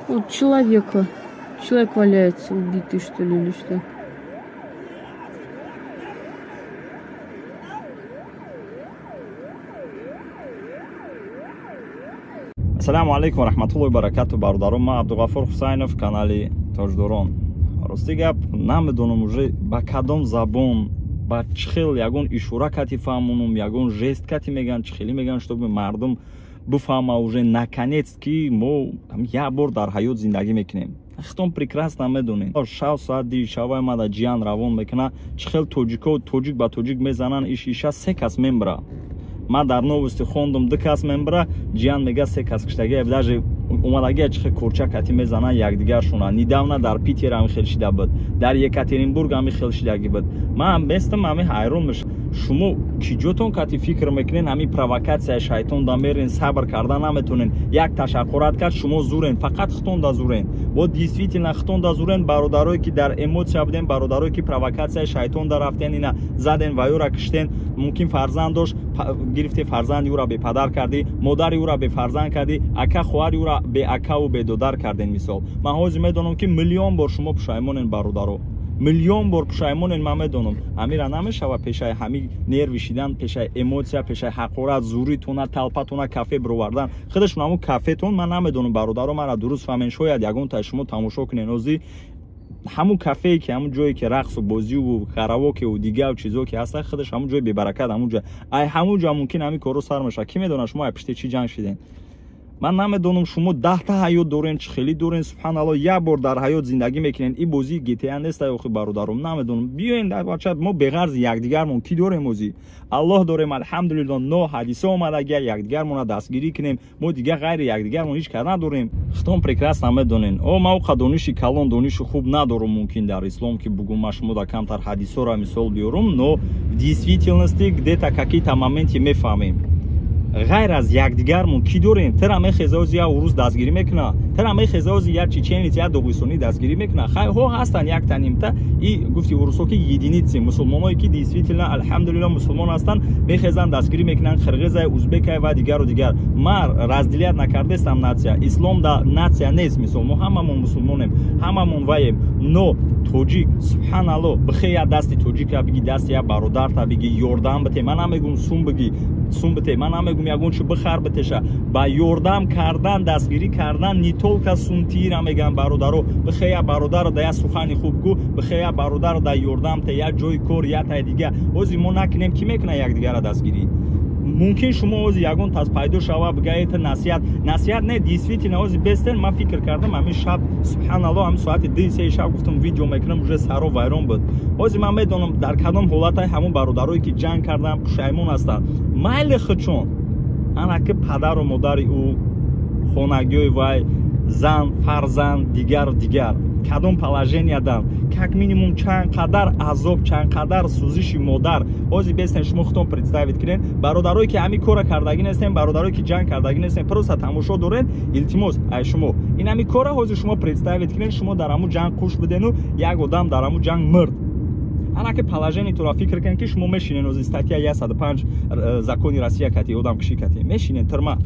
Вот человек валяется, убитый, что ли, или что? Ассаламу алейкум ва рахматуллоҳи ва баракатуҳ. Бародарум, ман Абдуғафур Ҳусайнов, канали Тоҷдорон. Рости гап намедонам уже ба кадом забон, ба чӣ хел ягон ишора кати фаҳмонам, ягон жест кати меган, чӣ хели меган, чтобы мардум бифаҳма уже наконец ки мо як бор дар ҳаёт зиндагӣ мекунем. Хитон прекрасно медонем. 6 соат ди шавай мада ҷиян равон мекуна, чӣ хел тоҷико тоҷик ба тоҷик мезанан, иша 3 кас мембра. Ман дар новости хондум 2 кас мембра, ҷиян мега 3 кас киштагӣ, даже омадагия чӣ хел курча кати мезанан якдигаршона. Недавна дар Питер ҳам хел шида буд, дар Екатеринбург ҳам хел шидагӣ буд. Ман местам ҳами ҳайрон мешам. Шумо киҷотон кати фикр мекунен, ҳами провокатсияи шайтон да мерин, сабр карда наметонен. Як ташаккурат кард, шумо зурен, фақат хитон да зурен. Бо действительно хитон да зурен, бародарое ки дар эмоция буден, бародарое ки провокатсияи шайтон да рафтен, ина заден ва юра киштен, мумкин фарзанд дошт, гирифте фарзанди юра бепадар карди, модари юра бефарзанд карди, ака хоҳари юра беакаву бедодар карден. Мисол ман ҳозир медонам ки миллион бор шумо пушаймонен бародаро, миллион бор пушаймонен. Ман медонам амира намешава пешаи ҳами нерви шидан, пешаи эмоция, пешаи ҳақорат, зуритона, талпатона кафе бировардан. худашон ҳамун кафетон ман намедонам бародаро мара дуруст фаҳмен, шояд ягонтаи шумо тамошо кунен. ҳозир ҳамун кафее ки ҳамун ҷое ки рақсу бозиву каравокеву дигар чизо ки ҳаста, худаш ҳамун ҷои бебаракат, ҳамун ҷо ай ҳамун ҷо мумкин ҳамин коро сар мешавад. Ки медонад шумо ай пиште чӣ ҷанг шиден? Ман намедонам шумо 10 та ҳаёт дорен, чӣ хели дорен. Субҳаналлоҳ, як бор дар ҳаёт зиндагӣ мекунен. ин бозии GTA нестай охи бародарум. Намедонам, биёен бача мо беғарзи якдигармон ки дорем ҳозир. Аллоҳ дорем, алҳамдулиллоҳ, но ҳадиса омадагия якдигармона дастгирӣ кунем. мо дигар ғайри якдигармон ҳеҷ кар надорем. хитон прекрасно медонен. ман оқа дониши калон, дониши хуб надорум мумкин дар ислом ки бугум ма шумо да камтар ҳадисора мисол биёрум, но в действительности где-то какие-то моменти мефаҳмем. غیر از یکدیگرمون کی داریم؟ ترا میخزه از یا روز دستگیری میکنه، ترا میخزه از یا چچنیت یا داغستانی دستگیری میکنه. خیلی ها هستن یک تنیم تا این گفتی روسا که یدینیت مسلمانایی که دیسویتیلا الحمدلله مسلمان هستن میخزن دستگیری میکنن، قرقیز ازبک و دیگر و دیگر. ما رازدلیت نکرده استم ناتسیا، اسلام دا ناتسیا نیست. مثلا ما هممون مسلمانیم، هممون واییم. نو توجیک سبحان الله بخیر دستی توجیک بگی، دستی یا برادر تا بگی، یاردم بده. من نمیگم سوم بگی، سوم بده. من نمیگم یگون چی بخار بتشه. با یاردم کردن، دستگیری کردن، نیتولک سونتیر میگم برادرو. بخیر برادر دا یا سخنی خوب گو، بخیر برادر دا یاردم تا یا جای کار یا تا دیگه. اوزی ما نکنیم کی میکنه یک دیگر دستگیری. ممکن شما اوزی یگون تاز پیدا شوا بگید نصیحت نه دیسویتینا اوزی بستن. من فکر کردم همین شب سبحان الله هم ساعت 2 شب گفتم ویدیو میکنم уже سرو وایران بود. اوزی من میدونم در کدام حالتای همون برادرایی که جنگ کردن پشیمون هستن. مایل خودشون انا که پدر و مادر او، خانگی وای، زن، فرزند، دیگر کدام положениядан как минимум чанд қадар азоб, чанд қадар сӯзиши модар. ҳозир бестен шумо худтон представит кунен бародарое ки ҳамин кора кардагӣ нестен, бародарое ки ҷанг кардагӣ нестен, просто тамошо дорен. илтимос ай шумо ин ҳамин кора ҳозир шумо представит кунен, шумо дар ҳамун ҷанг қуш будену як одам дар ҳамун ҷанг мирд. ана ки положениятонро фикр кунен ки шумо мешинен ҳозир статья 105 закони Россия кати одамкушӣ кати мешинен тирма.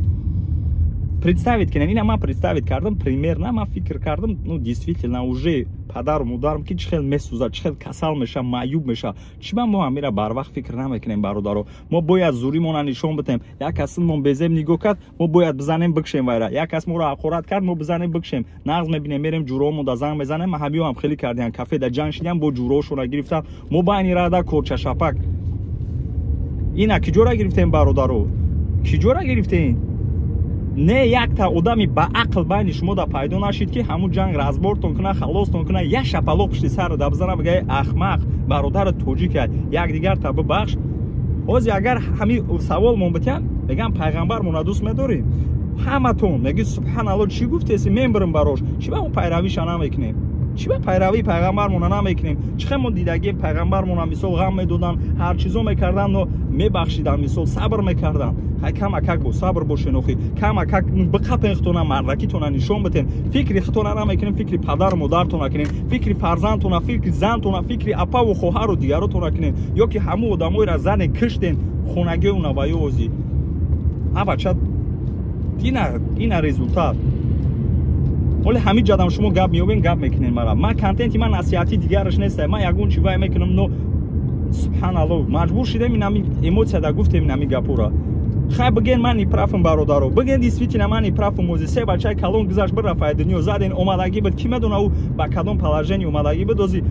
Представить кунен, ина ман представить кардам примерно, ман фикр кардам, ну действительно уже падару модарам ки чӣ хел месӯзад, чӣ хел касал меша, маъюб меша. чиба мо ҳамира барвақт фикр намекунем бародаро? мо бояд зуримона нишон битем. як кас мон безеб нигоҳ кард, мо бояд бизанем бикшем вайра. як кас моро ҳақорат кард, мо бизанем бикшем. нағз мебинем, мерем ҷуроҳомон да занг мезанем. ҳамиё ҳам хеле кардиан, кафе да ҷанг шидиан, бо ҷуроҳошона гирифтан. мо байни рада корчашапак. ина киҷора гирифтем бародаро? киҷора гирифтем? не як та одами баақл байни шумо да пайдо нашид ки ҳамун ҷанг разбортон куна, халостон куна, як шапалоқ пишти сар да бизана бигӯяд ахмақ бародари тоҷика якдигар та бибахш. ҳозир агар ҳамин саволмон битиҳад, мегам пайғамбармона дӯст медорем? ҳаматон мегӣ субҳаналлоҳ чӣ гуфтеси мен бирим барош? чӣ ба мо пайравиша намекунем? чӣ ба пайравии пайғамбармона намекунем? чӣ хел мо дидагем пайғамбармона мисол ғам медодан, ҳар чизо мекардан, но мебахшидан, мисол сабр мекардан. ҳай камакак бо сабр бошен охи, камакак биқапен хитона мардакитона нишон битен. фикри хитона намекунем, фикри падару модартона кунем, фикри фарзандтона, фикри зантона, фикри апаву хоҳару дигаротона кунем. ё ки ҳамун одамоеро занен киштен хонагию наваю озӣ. абача ина результат. ولی همین جادم شما گپ میوبین گپ میکنین مرا من کانتنتی من نصیحتی دیگرش نیست من یگون چیزای میکنم نو سبحان الله مجبور شدم اینم ایموسیا دا گفتم اینم گپورا خب بگین من نیپرافم برادرو بگین دیسویتینا من نیپرافم موزیسه بچای کالون گذاشت بر رفای دنیو زدن اومدگی بود کی میدونه او با کدوم پلاژنی اومدگی بود دوزی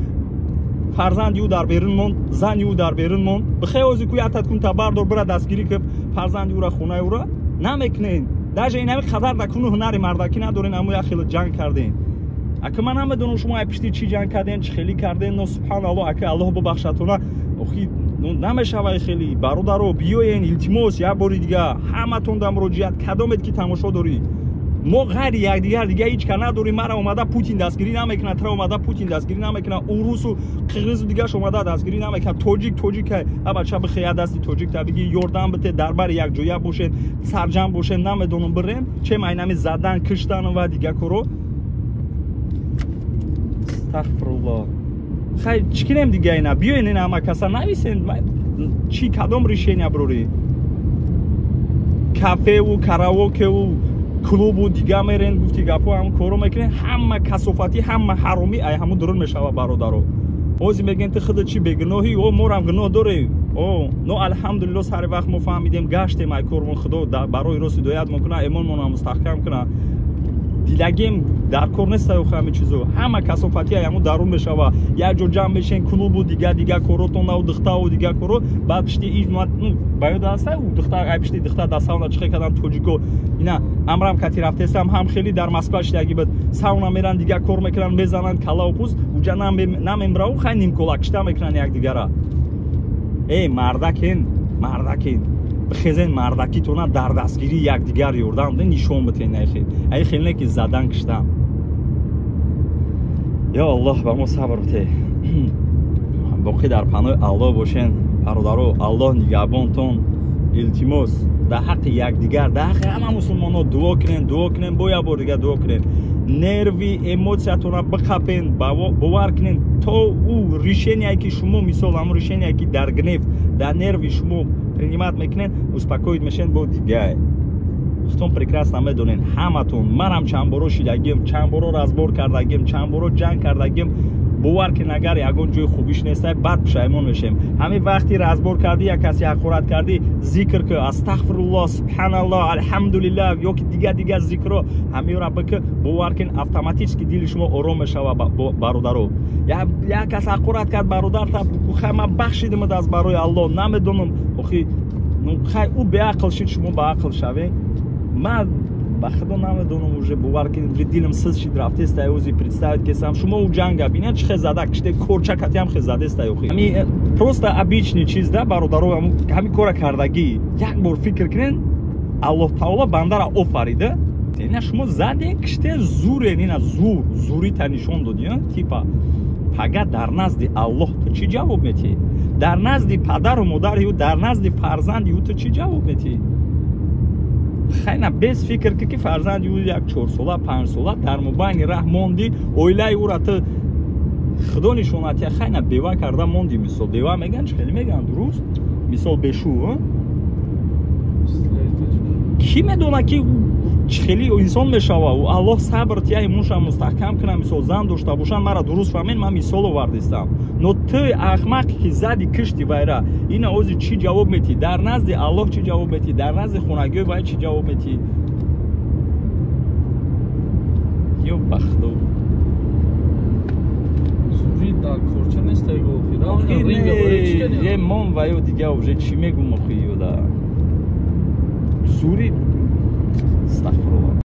فرزند یو در بیرون مون زن یو در بیرون مون بخیر اوزی کوی اتت کن تا بردار برا دستگیری که فرزند یو را خونه او را نمیکنین даже این خبر نکنه هنری مردکی ندارین اما خیلی جنگ کردین اگه من هم بدونم شما پشتی چی جنگ کردین چه خیلی کردین نو سبحان الله اگه الله ببخشتونه اخی نمیشه خیلی برادرو بیاین التماس یا باری دیگه همتون دم مراجعت کدامت کی تماشا داری ما غیر یکدیگر دیگه هیچ کار نداریم مرا اومده پوتین دستگیری نمیکنه ترا اومده پوتین دستگیری نمیکنه روس و قرقیز دیگه اومده دستگیری نمیکنه توجیک بچا بخیا دستی توجیک تا بگی یوردان بده دربار یک جویا باشین سرجم باشین نمیدونم بریم چه معنی زدن کشتن و دیگه کرو استغفر الله خیر چیکیم دیگه اینا بیاین اینا ما کسا نویسین چی کدام ریشینیا بروری کافه و کاراوکه و کلوب و دیگه میرین گفتی گپو هم کارو میکنین همه کسافتی همه حرامی ای همو درون میشوه برادرو اوزی میگن تو خودت چی بگناهی او مورم گناه داره او نو الحمدلله سر وقت ما فهمیدیم گشتیم ای کارمون خدا برای راست دویت میکنه ایمانمون هم مستحکم کنه دیلگیم در کار نیست او همه چیزو همه کسافتی همو درون میشوه یک جور جمع میشین کلوب و دیگه کاراتون و دختر و دیگه کارو بعد پشتی ایج باید هسته او دختر ای پشتی دختر در ساونا چخه کردن توجیکو اینا امرم کتی رفته هم خیلی در مسکو اشتیاگی بود ساونا میرن دیگه کار میکنن میزنن کلا و پوز اونجا نمیمراو خیلی نیم کلاکشتا میکنن یک دیگه را ای مردکین بخیزین مردکی تونا در دستگیری یک دیگر یوردن ده نشون بتین ای خیلی که زدن کشتم یا الله با ما صبر بته باقی در پناه الله باشین برادرو الله نگهبانتون التماس در حق یک دیگر در حق همه مسلمان ها دعا کنین باید بار دیگه دعا کنین نروی ایموسیاتون را بخپین باور کنین تا او ریشنی که شما مثال هم ریشنی که در گنف در نروی شما принимать میکنین успокоить میشین با دیگه خودتون прекрасно میدونین همتون منم چند بارو شیدگیم چند بارو رزبار کردگیم چند بارو جنگ کردگیم باور کن اگر یگون جای خوبیش نیست بعد پشیمون میشیم همین وقتی رزبار کردی یا کسی حقارت کردی ذکر که استغفرالله سبحان الله الحمدلله یا که دیگه ذکر همین را بک باور کن اتوماتیک دل شما آرام میشه برادرو یا کسی حقارت کرد برادر تا خما بخشیدم از برای الله نمیدونم اخی خیر او به عقل شد شما به عقل شوی من با خدا نمیدونم уже باور کنید دلم سست شد رفته است اوزی представить که сам شما او جنگ ببینید چه زده کشته کورچکتی هم زده است اوخی همین просто обычный چیز ده برادرو همین کارا کردگی یک بار فکر کنین الله تعالی بنده را آفریده اینا شما زده کشته زور اینا زوری تنشون دادین تیپا پگه در نزد الله تو چی جواب میدی در نزد پدر و مادر و در نزد فرزند او تو چی جواب میدی خیلی بس فکر که فرزند او یک 4 ساله 5 ساله در مبین راه موندی اویلای او را تو خدا نشوناتی خیلی بیوه کرده موندی مثال بیوه میگن خیلی میگن درست مثال بشو کی میدونه که خیلی انسان میشوه و الله صبر تیا ایمونش مستحکم کنه مثال زن داشته باشن مرا درست فهمین من مثال آوردم نو تو احمق که زدی کشتی وایرا این اوزی چی جواب میدی در نزد الله چی جواب میدی در نزد خونگی وای چی جواب میدی یو بختو زوری در کورچه نیست ایگو یه مون وایو دیگه اوزی چی میگم مخیو دا زوری